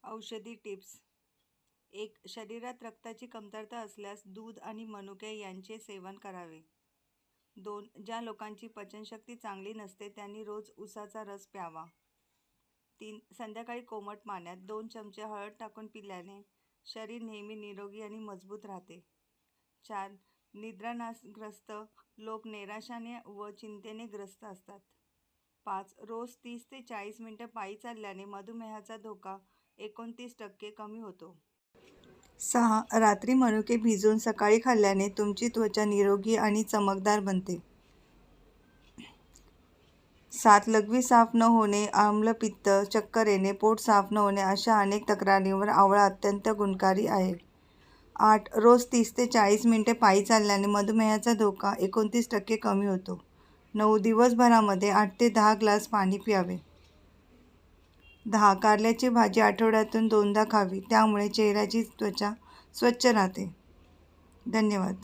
औषधी टिप्स. 1. शरीरात रक्ताची कमतरता असल्यास दूध आणि मनुके यांचे सेवन करावे. 2. ज्या लोकांची पचनशक्ती चांगली नसते त्यांनी रोज उसाचा रस प्यावा. 3. संध्याकाळी कोमट पाण्यात 2 चमचे हळद टाकून पिल्याने शरीर नेहमी निरोगी आणि मजबूत राहते. 4. निद्रानासग्रस्त लोक नैराश्याने व चिंतेने ग्रस्त असतात. 5. रोज 30 ते 40 मिनिटं पायी चालल्याने मधुमेहाचा धोका 29% कमी होतो. 6. रात्री मनुके भिजवून सकाळी खाल्ल्याने तुमची त्वचा निरोगी आणि चमकदार बनते. 7. लघवी साफ न होणे, आम्लपित्त, चक्कर येणे, पोट साफ न होणे अशा अनेक तक्रारींवर आवळा अत्यंत गुणकारी आहे. 8. रोज 30 ते 40 मिनिटे पायी चालल्याने मधुमेहाचा धोका 29% कमी होतो. 9. दिवसभरामध्ये 8 ते 10 ग्लास पाणी प्यावे. 10. कारल्याची भाजी आठवड्यातून 2दा खावी, त्यामुळे चेहऱ्याची त्वचा स्वच्छ राहते. धन्यवाद.